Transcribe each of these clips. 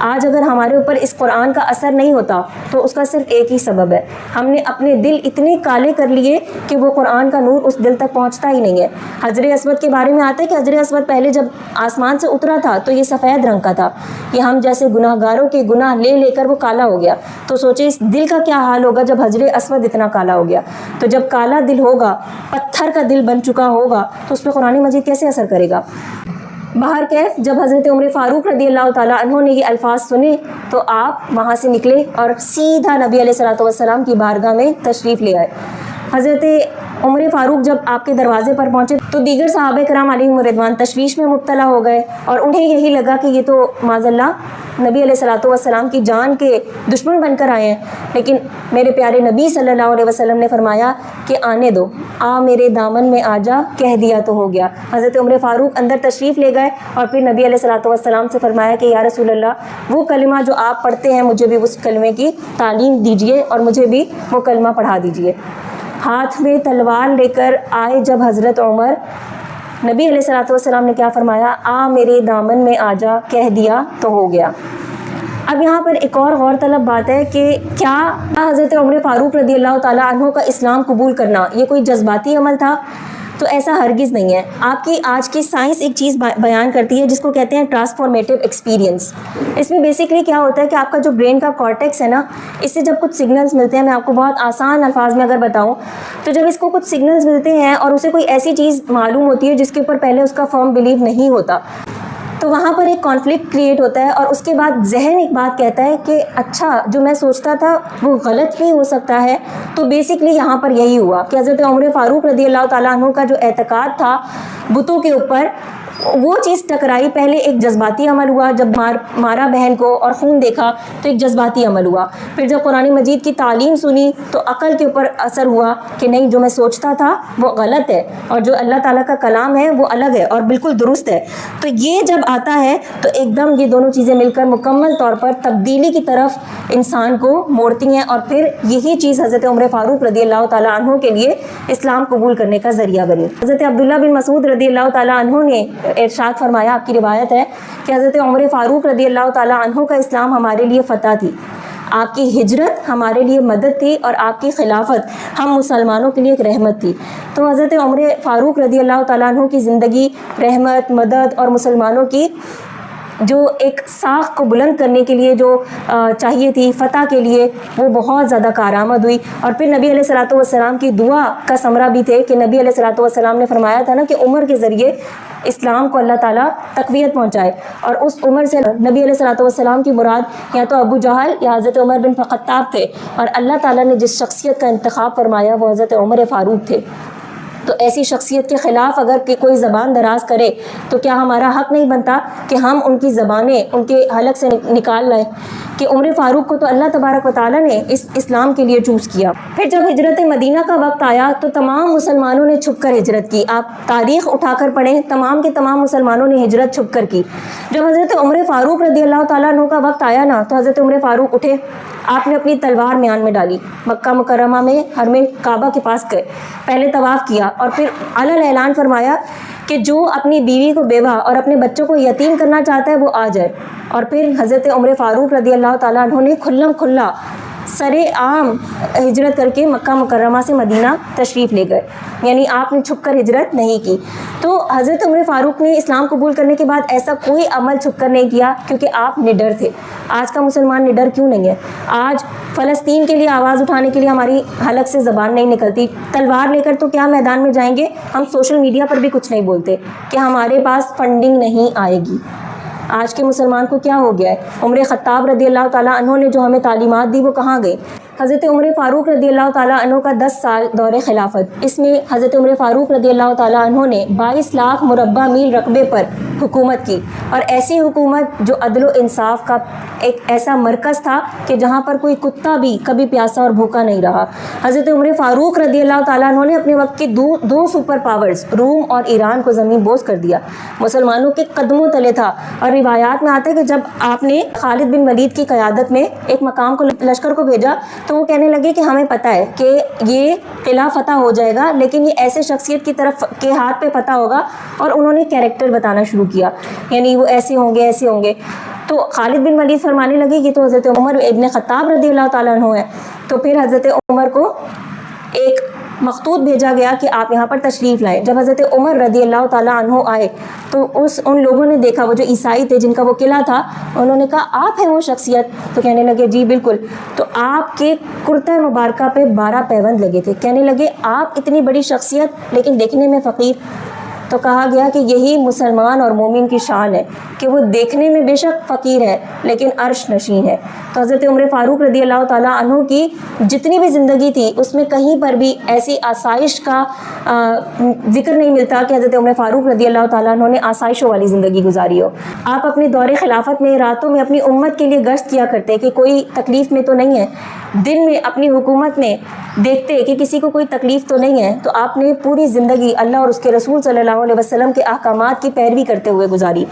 آج اگر ہمارے اوپر اس قرآن کا اثر نہیں ہوتا تو اس کا صرف ایک ہی سبب ہے، ہم نے اپنے دل اتنے کالے کر لیے کہ وہ قرآن کا نور اس دل تک پہنچتا ہی نہیں ہے۔ حجر اسود کے بارے میں آتا ہے کہ حجر اسود پہلے جب آسمان سے اترا تھا تو یہ سفید رنگ کا تھا، یہ ہم جیسے گناہ گاروں کے گناہ لے لے کر وہ کالا ہو گیا، تو سوچے اس دل کا کیا حال ہوگا جب حجر اسود اتنا کالا ہو گیا۔ تو جب کالا دل ہوگا، پتھر کا دل بن چکا ہوگا، تو اس پہ قرآن مجید کیسے اثر کرے گا؟ باہر کیف جب حضرت عمر فاروق رضی اللہ تعالیٰ عنہ نے یہ الفاظ سنے تو آپ وہاں سے نکلے اور سیدھا نبی علیہ الصلوۃ والسلام کی بارگاہ میں تشریف لے آئے۔ حضرت عمر فاروق جب آپ کے دروازے پر پہنچے تو دیگر صحابہ کرام علیہم رضوان تشویش میں مبتلا ہو گئے، اور انہیں یہی لگا کہ یہ تو معاذ اللہ نبی علیہ الصلوۃ والسلام کی جان کے دشمن بن کر آئے ہیں، لیکن میرے پیارے نبی صلی اللہ علیہ وسلم نے فرمایا کہ آنے دو، آ میرے دامن میں آ جا، کہہ دیا تو ہو گیا۔ حضرت عمر فاروق اندر تشریف لے گئے اور پھر نبی علیہ الصلوۃ والسلام سے فرمایا کہ یا رسول اللہ، وہ کلمہ جو آپ پڑھتے ہیں مجھے بھی اس کلمے کی تعلیم دیجیے اور مجھے بھی وہ کلمہ پڑھا دیجیے۔ ہاتھ میں تلوار لے کر آئے جب حضرت عمر، نبی علیہ الصلوۃ والسلام نے کیا فرمایا؟ آ میرے دامن میں آ جا، کہہ دیا تو ہو گیا۔ اب یہاں پر ایک اور غور طلب بات ہے کہ کیا حضرت عمر فاروق رضی اللہ تعالیٰ عنہ کا اسلام قبول کرنا یہ کوئی جذباتی عمل تھا؟ تو ایسا ہرگز نہیں ہے۔ آپ کی آج کی سائنس ایک چیز بیان کرتی ہے جس کو کہتے ہیں ٹرانسفارمیٹیو ایکسپیرینس۔ اس میں بیسکلی کیا ہوتا ہے کہ آپ کا جو برین کا کارٹیکس ہے نا، اس سے جب کچھ سگنلز ملتے ہیں، میں آپ کو بہت آسان الفاظ میں اگر بتاؤں تو جب اس کو کچھ سگنلز ملتے ہیں اور اسے کوئی ایسی چیز معلوم ہوتی ہے جس کے اوپر پہلے اس کا فرم بلیو نہیں ہوتا، تو وہاں پر ایک کانفلکٹ کریٹ ہوتا ہے، اور اس کے بعد ذہن ایک بات کہتا ہے کہ اچھا جو میں سوچتا تھا وہ غلط بھی ہو سکتا ہے۔ تو بیسکلی یہاں پر یہی ہوا کہ حضرت عمر فاروق رضی اللہ تعالیٰ عنہ کا جو اعتقاد تھا بتوں کے اوپر، وہ چیز ٹکرائی۔ پہلے ایک جذباتی عمل ہوا، جب مارا بہن کو اور خون دیکھا تو ایک جذباتی عمل ہوا، پھر جب قرآن مجید کی تعلیم سنی تو عقل کے اوپر اثر ہوا کہ نہیں، جو میں سوچتا تھا وہ غلط ہے اور جو اللہ تعالیٰ کا کلام ہے وہ الگ ہے اور بالکل درست ہے۔ تو یہ جب آتا ہے تو ایک دم یہ دونوں چیزیں مل کر مکمل طور پر تبدیلی کی طرف انسان کو موڑتی ہیں، اور پھر یہی چیز حضرت عمر فاروق رضی اللہ تعالیٰ عنہ کے لیے اسلام قبول کرنے کا ذریعہ بنی۔ حضرت عبداللہ بن مسعود رضی اللہ تعالیٰ عنہ نے ارشاد فرمایا، آپ کی روایت ہے کہ حضرت عمر فاروق رضی اللہ تعالیٰ عنہ کا اسلام ہمارے لیے فتح تھی، آپ کی ہجرت ہمارے لیے مدد تھی، اور آپ کی خلافت ہم مسلمانوں کے لیے ایک رحمت تھی۔ تو حضرت عمر فاروق رضی اللہ تعالیٰ عنہ کی زندگی رحمت، مدد اور مسلمانوں کی جو ایک ساخت کو بلند کرنے کے لیے جو چاہیے تھی، فتح کے لیے، وہ بہت زیادہ کارآمد ہوئی۔ اور پھر نبی علیہ الصلوۃ والسلام کی دعا کا ثمرہ بھی تھے کہ نبی علیہ الصلوۃ والسلام نے فرمایا تھا نا کہ عمر کے ذریعے اسلام کو اللہ تعالیٰ تقویت پہنچائے، اور اس عمر سے نبی علیہ الصلوۃ والسلام کی مراد یا تو ابو جہل یا حضرت عمر بن خطاب تھے، اور اللہ تعالیٰ نے جس شخصیت کا انتخاب فرمایا وہ حضرت عمر فاروق تھے۔ تو ایسی شخصیت کے خلاف اگر کوئی زبان دراز کرے تو کیا ہمارا حق نہیں بنتا کہ ہم ان کی زبانیں ان کے حلق سے نکال لائیں؟ کہ عمر فاروق کو تو اللہ تبارک و تعالیٰ نے اس اسلام کے لیے چوز کیا۔ پھر جب ہجرت مدینہ کا وقت آیا تو تمام مسلمانوں نے چھپ کر ہجرت کی۔ آپ تاریخ اٹھا کر پڑھیں، تمام کے تمام مسلمانوں نے ہجرت چھپ کر کی۔ جب حضرت عمر فاروق رضی اللہ تعالیٰ عنہ کا وقت آیا نا، تو حضرت عمر فاروق اٹھے، آپ نے اپنی تلوار میان میں ڈالی، مکہ مکرمہ میں حرم کعبہ کے پاس گئے، پہلے طواف کیا، اور پھر علل اعلان فرمایا کہ جو اپنی بیوی کو بیوہ اور اپنے بچوں کو یتیم کرنا چاہتا ہے وہ آ جائے۔ اور پھر حضرت عمر فاروق رضی اللہ تعالیٰ عنہ نے کھلم کھلا سرے عام ہجرت کر کے مکہ مکرمہ سے مدینہ تشریف لے گئے، یعنی آپ نے چھپ کر ہجرت نہیں کی۔ تو حضرت عمر فاروق نے اسلام قبول کرنے کے بعد ایسا کوئی عمل چھپ کر نہیں کیا، کیونکہ آپ نڈر تھے۔ آج کا مسلمان نڈر کیوں نہیں ہے؟ آج فلسطین کے لیے آواز اٹھانے کے لیے ہماری حلق سے زبان نہیں نکلتی، تلوار لے کر تو کیا میدان میں جائیں گے؟ ہم سوشل میڈیا پر بھی کچھ نہیں بولتے کہ ہمارے پاس فنڈنگ نہیں آئے گی۔ آج کے مسلمان کو کیا ہو گیا ہے؟ عمر خطاب رضی اللہ تعالیٰ عنہ نے جو ہمیں تعلیمات دی وہ کہاں گئی؟ حضرت عمر فاروق رضی اللہ تعالیٰ عنہ کا 10 سال دور خلافت، اس میں حضرت عمر فاروق رضی اللہ تعالیٰ عنہ نے 22 لاکھ مربع میل رقبے پر حکومت کی، اور ایسی حکومت جو عدل و انصاف کا ایک ایسا مرکز تھا کہ جہاں پر کوئی کتا بھی کبھی پیاسا اور بھوکا نہیں رہا۔ حضرت عمر فاروق رضی اللہ تعالیٰ عنہ نے اپنے وقت کی دو سپر پاورز روم اور ایران کو زمین بوس کر دیا، مسلمانوں کے قدموں تلے تھا۔ اور روایات میں آتا ہے کہ جب آپ نے خالد بن ولید کی قیادت میں ایک مقام کو لشکر کو بھیجا تو وہ کہنے لگے کہ ہمیں پتہ ہے کہ یہ قلعہ فتح ہو جائے گا، لیکن یہ ایسے شخصیت کی طرف کے ہاتھ پہ فتح ہوگا، اور انہوں نے کیریکٹر بتانا شروع کیا، یعنی وہ ایسے ہوں گے ایسے ہوں گے۔ تو خالد بن ولید فرمانے لگے کہ تو حضرت عمر ابن خطاب رضی اللہ تعالیٰ عنہ ہے. تو پھر حضرت عمر کو ایک مخطوط بھیجا گیا کہ آپ یہاں پر تشریف لائیں. جب حضرت عمر رضی اللہ تعالیٰ عنہ آئے تو ان لوگوں نے دیکھا, وہ جو عیسائی تھے جن کا وہ قلعہ تھا, انہوں نے کہا آپ ہیں وہ شخصیت؟ تو کہنے لگے جی بالکل. تو آپ کے کرتہ مبارکہ پہ 12 پیوند لگے تھے. کہنے لگے آپ اتنی بڑی شخصیت لیکن دیکھنے میں فقیر. تو کہا گیا کہ یہی مسلمان اور مومن کی شان ہے کہ وہ دیکھنے میں بے شک فقیر ہے لیکن عرش نشین ہے. تو حضرت عمر فاروق رضی اللہ تعالیٰ عنہ کی جتنی بھی زندگی تھی اس میں کہیں پر بھی ایسی آسائش کا ذکر نہیں ملتا کہ حضرت عمر فاروق رضی اللہ تعالیٰ عنہ نے آسائشوں والی زندگی گزاری ہو. آپ اپنے دور خلافت میں راتوں میں اپنی امت کے لیے گشت کیا کرتے کہ کوئی تکلیف میں تو نہیں ہے, دن میں اپنی حکومت میں دیکھتے کہ کسی کو کوئی تکلیف تو نہیں ہے. تو آپ نے پوری زندگی اللہ اور اس کے رسول صلی اللہ علیہ وسلم کے احکامات کی پیروی کرتے ہوئے گزاری.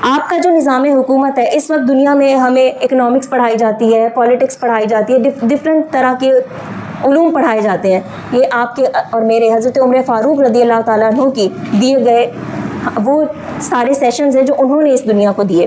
آپ کا جو نظام حکومت ہے, اس وقت دنیا میں ہمیں اکنامکس پڑھائی جاتی ہے, پالیٹکس پڑھائی جاتی ہے, ڈفرینٹ طرح کے علوم پڑھائے جاتے ہیں. یہ آپ کے اور میرے حضرت عمر فاروق رضی اللہ تعالیٰ عنہ کی دیے گئے وہ سارے سیشنز ہیں جو انہوں نے اس دنیا کو دیے.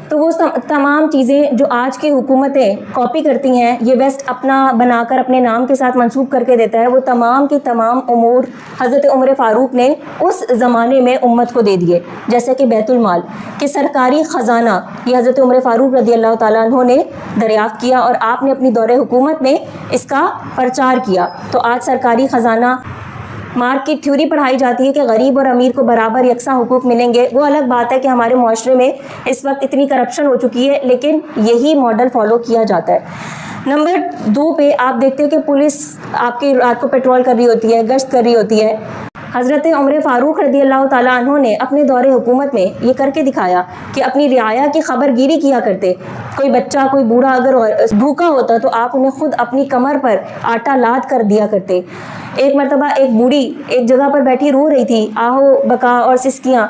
تو وہ تمام چیزیں جو آج کی حکومتیں کاپی کرتی ہیں, یہ ویسٹ اپنا بنا کر اپنے نام کے ساتھ منسوب کر کے دیتا ہے, وہ تمام کی تمام امور حضرت عمر فاروق نے اس زمانے میں امت کو دے دیے. جیسے کہ بیت المال کہ سرکاری خزانہ, یہ حضرت عمر فاروق رضی اللہ تعالیٰ عنہ نے دریافت کیا اور آپ نے اپنی دور حکومت میں اس کا پرچار کیا. تو آج سرکاری خزانہ مارک کی تھیوری پڑھائی جاتی ہے کہ غریب اور امیر کو برابر یکساں حقوق ملیں گے. وہ الگ بات ہے کہ ہمارے معاشرے میں اس وقت اتنی کرپشن ہو چکی ہے, لیکن یہی ماڈل فالو کیا جاتا ہے. نمبر 2 پہ آپ دیکھتے ہیں کہ پولیس آپ کی رات کو پیٹرول کر رہی ہوتی ہے, گشت کر رہی ہوتی ہے. حضرت عمر فاروق رضی اللہ تعالیٰ عنہ نے اپنے دور حکومت میں یہ کر کے دکھایا کہ اپنی رعایا کی خبر گیری کیا کرتے. کوئی بچہ, کوئی بوڑھا اگر بھوکا ہوتا تو آپ انہیں خود اپنی کمر پر آٹا لاد کر دیا کرتے. ایک مرتبہ ایک بوڑھی ایک جگہ پر بیٹھی رو رہی تھی, آہو بکا اور سسکیاں.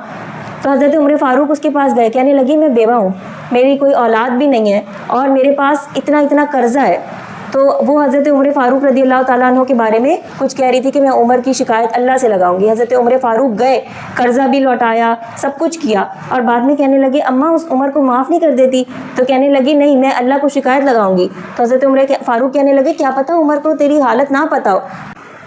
تو حضرت عمر فاروق اس کے پاس گئے, کہنے لگی میں بیوہ ہوں, میری کوئی اولاد بھی نہیں ہے اور میرے پاس اتنا قرضہ ہے. تو وہ حضرت عمر فاروق رضی اللہ تعالیٰ عنہ کے بارے میں کچھ کہہ رہی تھی کہ میں عمر کی شکایت اللہ سے لگاؤں گی. حضرت عمر فاروق گئے, قرضہ بھی لوٹایا, سب کچھ کیا, اور بعد میں کہنے لگے اماں اس عمر کو معاف نہیں کر دیتی. تو کہنے لگی نہیں, میں اللہ کو شکایت لگاؤں گی. تو حضرت عمر فاروق کہنے لگے کیا پتہ عمر کو تیری حالت نہ پتہ ہو.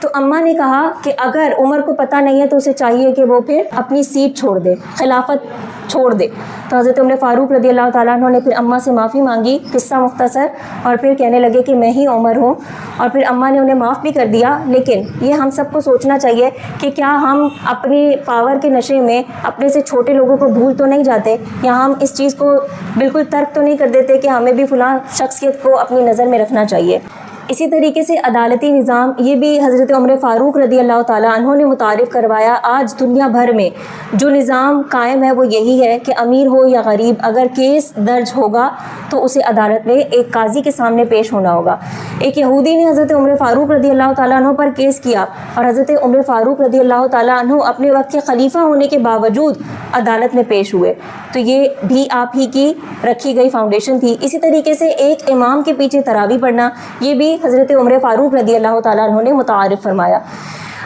تو اماں نے کہا کہ اگر عمر کو پتہ نہیں ہے تو اسے چاہیے کہ وہ پھر اپنی سیٹ چھوڑ دے, خلافت چھوڑ دے. تو حضرت عمر فاروق رضی اللہ تعالیٰ عنہ نے پھر اماں سے معافی مانگی, قصہ مختصر, اور پھر کہنے لگے کہ میں ہی عمر ہوں, اور پھر اماں نے انہیں معاف بھی کر دیا. لیکن یہ ہم سب کو سوچنا چاہیے کہ کیا ہم اپنی پاور کے نشے میں اپنے سے چھوٹے لوگوں کو بھول تو نہیں جاتے, یا ہم اس چیز کو بالکل ترک تو نہیں کر دیتے کہ ہمیں بھی فلاں شخصیت کو اپنی نظر میں رکھنا چاہیے. اسی طریقے سے عدالتی نظام, یہ بھی حضرت عمر فاروق رضی اللہ تعالیٰ عنہ نے متعارف کروایا. آج دنیا بھر میں جو نظام قائم ہے وہ یہی ہے کہ امیر ہو یا غریب, اگر کیس درج ہوگا تو اسے عدالت میں ایک قاضی کے سامنے پیش ہونا ہوگا. ایک یہودی نے حضرت عمر فاروق رضی اللہ تعالیٰ عنہ پر کیس کیا, اور حضرت عمر فاروق رضی اللہ تعالیٰ عنہ اپنے وقت کے خلیفہ ہونے کے باوجود عدالت میں پیش ہوئے. تو یہ بھی آپ ہی کی رکھی گئی فاؤنڈیشن تھی. اسی طریقے سے ایک امام کے پیچھے تراویح پڑھنا, یہ بھی حضرت عمر فاروق رضی اللہ تعالیٰ عنہ نے متعارف فرمایا.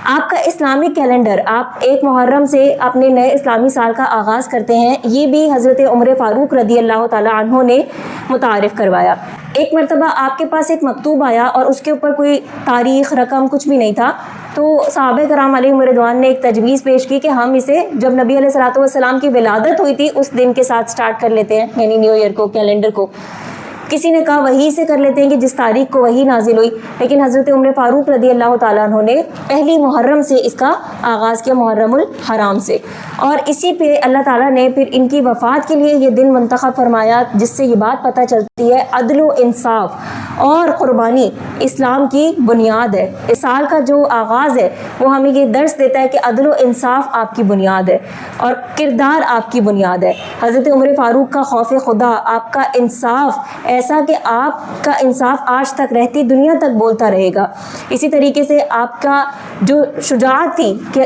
آپ کا اسلامک کیلنڈر, آپ 1 محرم سے اپنے نئے اسلامی سال کا آغاز کرتے ہیں, یہ بھی حضرت عمر فاروق رضی اللہ تعالیٰ عنہ نے متعارف کروایا. ایک مرتبہ آپ کے پاس ایک مکتوب آیا اور اس کے اوپر کوئی تاریخ, رقم کچھ بھی نہیں تھا. تو صحابہ کرام علیہم رضوان نے ایک تجویز پیش کی کہ ہم اسے جب نبی علیہ الصلوۃ والسلام کی ولادت ہوئی تھی اس دن کے ساتھ سٹارٹ کر لیتے ہیں, یعنی نیو ایئر کو, کیلنڈر کو. کسی نے کہا وہی سے کر لیتے ہیں کہ جس تاریخ کو وہی نازل ہوئی. لیکن حضرت عمر فاروق رضی اللہ تعالیٰ عنہ نے 1 محرم سے اس کا آغاز کیا, محرم الحرام سے, اور اسی پہ اللہ تعالیٰ نے پھر ان کی وفات کے لیے یہ دن منتخب فرمایا, جس سے یہ بات پتہ چلتی ہے عدل و انصاف اور قربانی اسلام کی بنیاد ہے. اس سال کا جو آغاز ہے وہ ہمیں یہ درس دیتا ہے کہ عدل و انصاف آپ کی بنیاد ہے اور کردار آپ کی بنیاد ہے. حضرت عمر فاروق کا خوف خدا, آپ کا انصاف ایسا کہ آپ کا انصاف آج تک رہتی دنیا تک بولتا رہے گا. اسی طریقے سے آپ کا جو شجاعت تھی کہ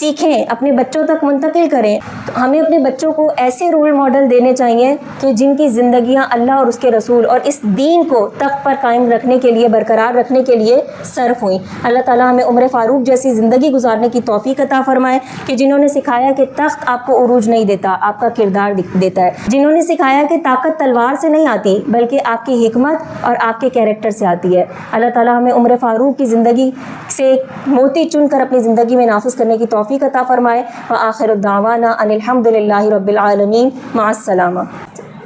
سیکھیں، اپنے بچوں تک منتقل کریں. تو ہمیں اپنے بچوں کو ایسے رول ماڈل دینے چاہیے کہ جن کی زندگیاں اللہ اور اس کے رسول اور اس دین کو تخت پر قائم رکھنے کے لیے، برقرار رکھنے کے لیے صرف ہوئیں. اللہ تعالیٰ ہمیں عمر فاروق جیسی زندگی گزارنے کی توفیق عطا فرمائے کہ جنہوں نے سکھایا کہ تخت آپ کو عروج نہیں دیتا، آپ کا کردار دیتا ہے. جنہوں نے سکھایا کہ طاقت تلوار سے نہیں آتی بلکہ آپ کی حکمت اور آپ کے کیریکٹر سے آتی ہے. اللہ تعالیٰ ہمیں عمر فاروق کی زندگی سے موتی چن کر اپنی زندگی میں نافذ کرنے کی توفیق عطا فرمائے. وآخر الدعوانا ان الحمد للہ رب العالمین. مع السلامہ.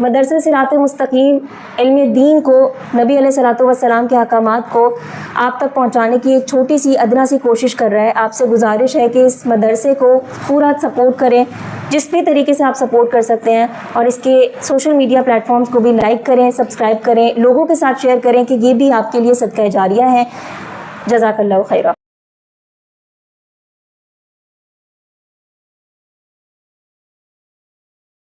مدرسہ صراط مستقیم علم دین کو، نبی علیہ الصلوۃ والسلام کے احکامات کو آپ تک پہنچانے کی ایک چھوٹی سی ادنا سی کوشش کر رہا ہے. آپ سے گزارش ہے کہ اس مدرسے کو پورا سپورٹ کریں، جس بھی طریقے سے آپ سپورٹ کر سکتے ہیں، اور اس کے سوشل میڈیا پلیٹ فارمز کو بھی لائک کریں، سبسکرائب کریں، لوگوں کے ساتھ شیئر کریں کہ یہ بھی آپ کے لیے صدقہ جاریہ ہے. جزاک اللہ خیرہ.